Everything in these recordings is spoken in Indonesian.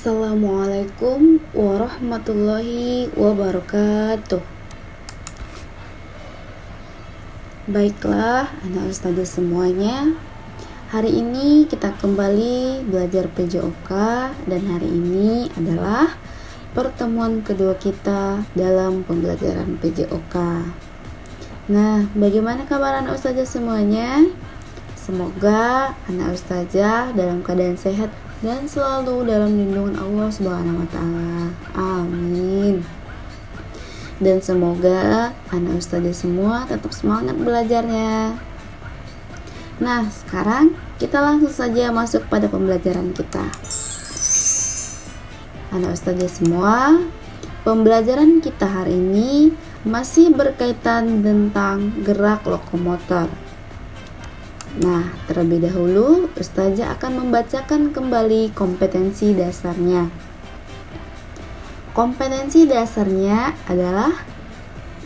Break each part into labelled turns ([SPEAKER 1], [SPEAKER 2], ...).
[SPEAKER 1] Assalamualaikum warahmatullahi wabarakatuh. Baiklah, anak ustazah semuanya. Hari ini kita kembali belajar PJOK dan hari ini adalah pertemuan kedua kita dalam pembelajaran PJOK. Nah, bagaimana kabar anak ustazah semuanya? Semoga anak ustazah dalam keadaan sehat dan selalu dalam lindungan Allah Subhanahu wa taala. Amin. Dan semoga anak ustazah semua tetap semangat belajarnya. Nah, sekarang kita langsung saja masuk pada pembelajaran kita. Anak ustazah semua, pembelajaran kita hari ini masih berkaitan tentang gerak lokomotor. Nah, terlebih dahulu ustazah akan membacakan kembali kompetensi dasarnya. Kompetensi dasarnya adalah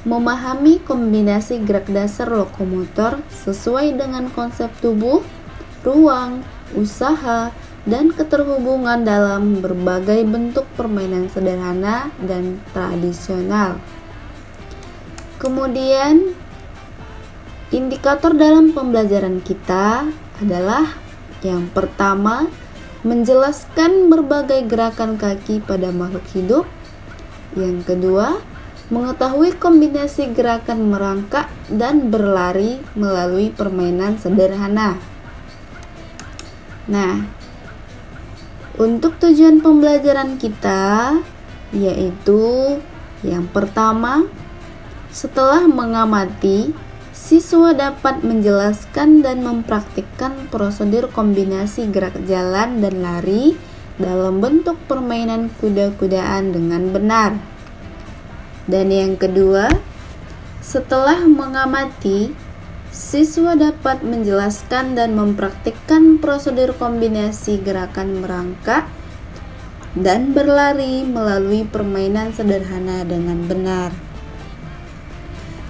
[SPEAKER 1] memahami kombinasi gerak dasar lokomotor sesuai dengan konsep tubuh, ruang, usaha, dan keterhubungan dalam berbagai bentuk permainan sederhana dan tradisional. Kemudian, indikator dalam pembelajaran kita adalah yang pertama, menjelaskan berbagai gerakan kaki pada makhluk hidup. Yang kedua, mengetahui kombinasi gerakan merangkak dan berlari melalui permainan sederhana. Nah, untuk tujuan pembelajaran kita yaitu yang pertama, setelah mengamati, siswa dapat menjelaskan dan mempraktikkan prosedur kombinasi gerak jalan dan lari dalam bentuk permainan kuda-kudaan dengan benar. Dan yang kedua, setelah mengamati, siswa dapat menjelaskan dan mempraktikkan prosedur kombinasi gerakan merangkak dan berlari melalui permainan sederhana dengan benar.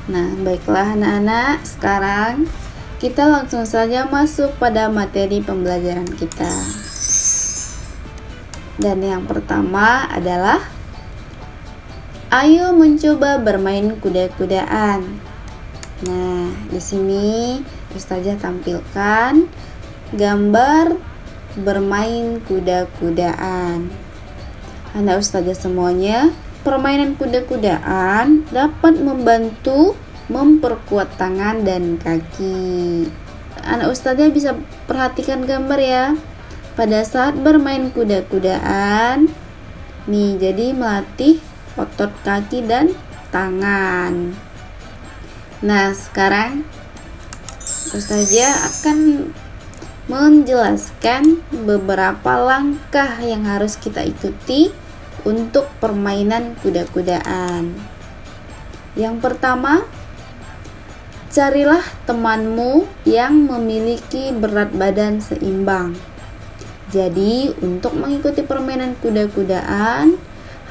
[SPEAKER 1] Nah, baiklah anak-anak, sekarang kita langsung saja masuk pada materi pembelajaran kita. Dan yang pertama adalah ayo mencoba bermain kuda-kudaan. Nah, di sini ustazah tampilkan gambar bermain kuda-kudaan. Anak ustazah semuanya, permainan kuda-kudaan dapat membantu memperkuat tangan dan kaki. Anak ustazah bisa perhatikan gambar ya. Pada saat bermain kuda-kudaan, nih jadi melatih otot kaki dan tangan. Nah, sekarang ustazah akan menjelaskan beberapa langkah yang harus kita ikuti untuk permainan kuda-kudaan. Yang pertama, carilah temanmu yang memiliki berat badan seimbang. Jadi, untuk mengikuti permainan kuda-kudaan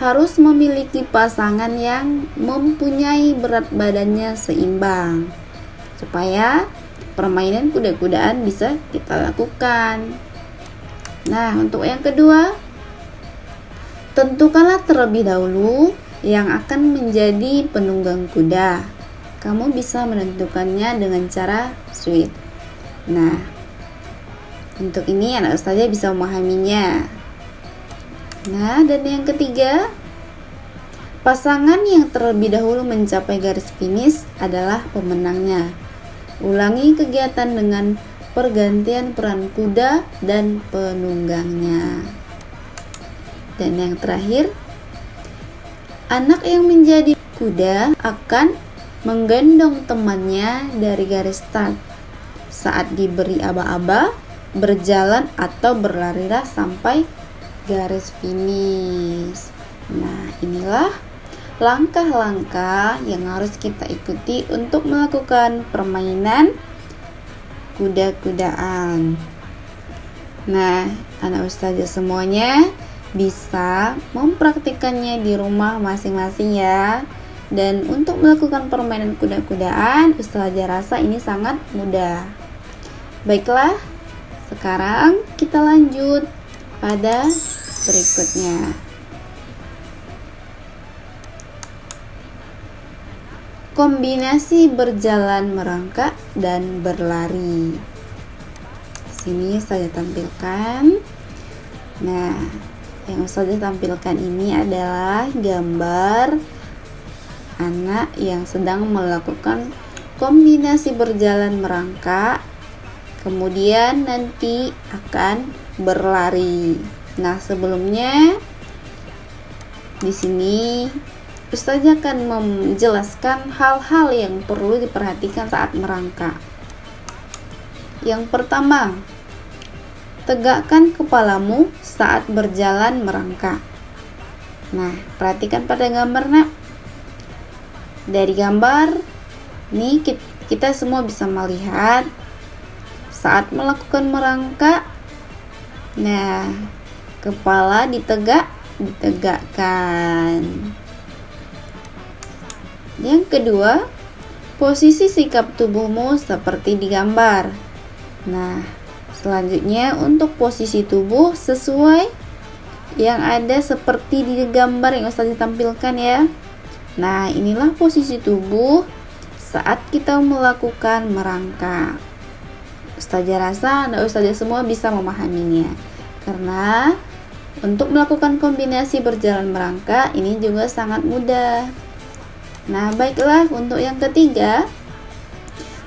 [SPEAKER 1] harus memiliki pasangan yang mempunyai berat badannya seimbang supaya permainan kuda-kudaan bisa kita lakukan. Nah, untuk yang kedua, tentukanlah terlebih dahulu yang akan menjadi penunggang kuda. Kamu bisa menentukannya dengan cara switch. Nah, untuk ini anak ustazah bisa memahaminya. Nah, dan yang ketiga, pasangan yang terlebih dahulu mencapai garis finish adalah pemenangnya. Ulangi kegiatan dengan pergantian peran kuda dan penunggangnya. Dan yang terakhir, anak yang menjadi kuda akan menggendong temannya dari garis start. Saat diberi aba-aba, berjalan atau berlarilah sampai garis finish. Nah, inilah langkah-langkah yang harus kita ikuti untuk melakukan permainan kuda-kudaan. Nah, anak ustazah semuanya bisa mempraktikannya di rumah masing-masing ya. Dan untuk melakukan permainan kuda-kudaan, ustazah rasa ini sangat mudah. Baiklah, sekarang kita lanjut pada berikutnya. Kombinasi berjalan merangkak dan berlari. Sini saya tampilkan. Nah, yang saya tampilkan ini adalah gambar anak yang sedang melakukan kombinasi berjalan merangkak, kemudian nanti akan berlari. Nah, sebelumnya di sini Ustazah akan menjelaskan hal-hal yang perlu diperhatikan saat merangkak. Yang pertama, tegakkan kepalamu saat berjalan merangkak. Nah, perhatikan pada gambar nak. Dari gambar ini kita semua bisa melihat saat melakukan merangkak. Nah, kepala ditegakkan. Yang kedua, posisi sikap tubuhmu seperti di gambar. Nah, selanjutnya untuk posisi tubuh sesuai yang ada seperti di gambar yang Ustazah tampilkan ya. Nah, inilah posisi tubuh saat kita melakukan merangkak. Ustazah rasa Anda Ustazah semua bisa memahaminya. Karena untuk melakukan kombinasi berjalan merangkak ini juga sangat mudah. Nah, baiklah, untuk yang ketiga,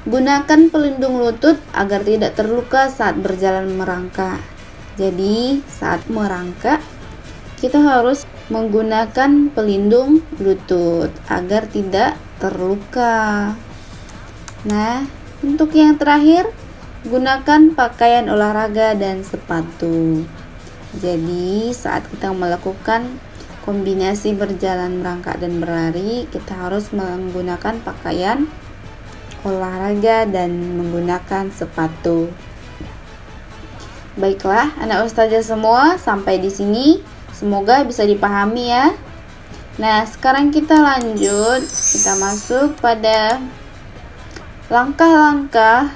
[SPEAKER 1] gunakan pelindung lutut agar tidak terluka saat berjalan merangkak. Jadi, saat merangkak, kita harus menggunakan pelindung lutut agar tidak terluka. Nah, untuk yang terakhir, gunakan pakaian olahraga dan sepatu. Jadi, saat kita melakukan kombinasi berjalan merangkak dan berlari, kita harus menggunakan pakaian olahraga dan menggunakan sepatu. Baiklah, anak ustazah semua, sampai di sini semoga bisa dipahami ya. Nah, sekarang kita lanjut, kita masuk pada langkah-langkah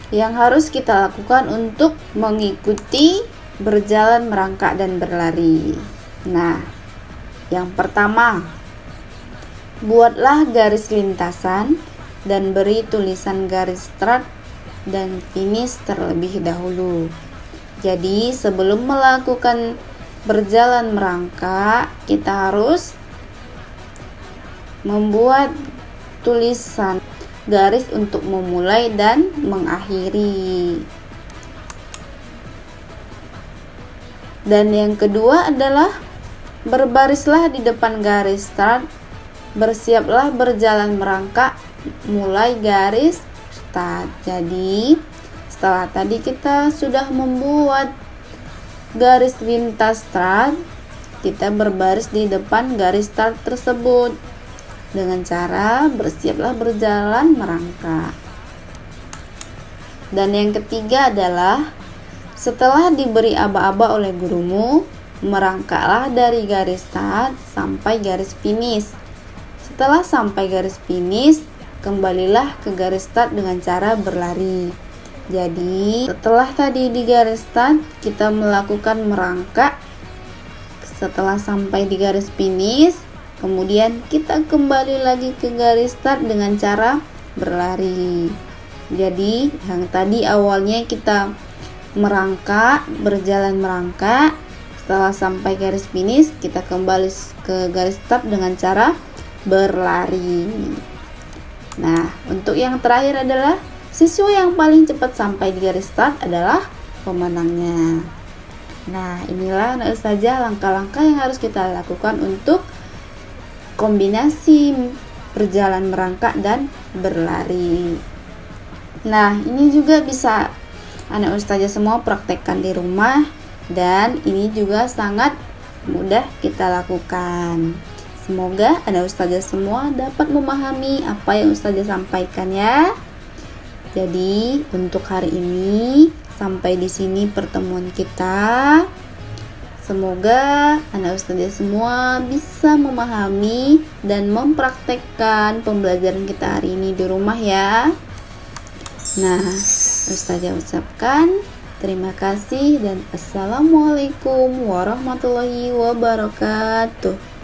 [SPEAKER 1] yang harus kita lakukan untuk mengikuti berjalan merangkak dan berlari. Nah, yang pertama, buatlah garis lintasan dan beri tulisan garis start dan finish terlebih dahulu. Jadi, sebelum melakukan berjalan merangkak, kita harus membuat tulisan garis untuk memulai dan mengakhiri. Dan yang kedua adalah berbarislah di depan garis start, bersiaplah berjalan merangkak mulai garis start. Jadi, setelah tadi kita sudah membuat garis lintas start, kita berbaris di depan garis start tersebut dengan cara bersiaplah berjalan merangkak. Dan yang ketiga adalah setelah diberi aba-aba oleh gurumu, merangkaklah dari garis start sampai garis finish. Setelah sampai garis finish, kembalilah ke garis start dengan cara berlari. Jadi, setelah tadi di garis start, kita melakukan merangkak. Setelah sampai di garis finish, kemudian kita kembali lagi ke garis start dengan cara berlari. Jadi, yang tadi awalnya kita merangkak, berjalan merangkak. Setelah sampai garis finish, kita kembali ke garis start dengan cara berlari. Nah, untuk yang terakhir adalah siswa yang paling cepat sampai di garis start adalah pemenangnya. Nah, inilah saja langkah-langkah yang harus kita lakukan untuk kombinasi berjalan merangkak dan berlari. Nah, ini juga bisa anak ustazah semua praktekkan di rumah. Dan ini juga sangat mudah kita lakukan. Semoga anak ustazah semua dapat memahami apa yang ustazah sampaikan ya. Jadi untuk hari ini sampai di sini pertemuan kita. Semoga anak ustazah semua bisa memahami dan mempraktekkan pembelajaran kita hari ini di rumah ya. Nah, ustazah ucapkan Terima kasih dan assalamualaikum warahmatullahi wabarakatuh.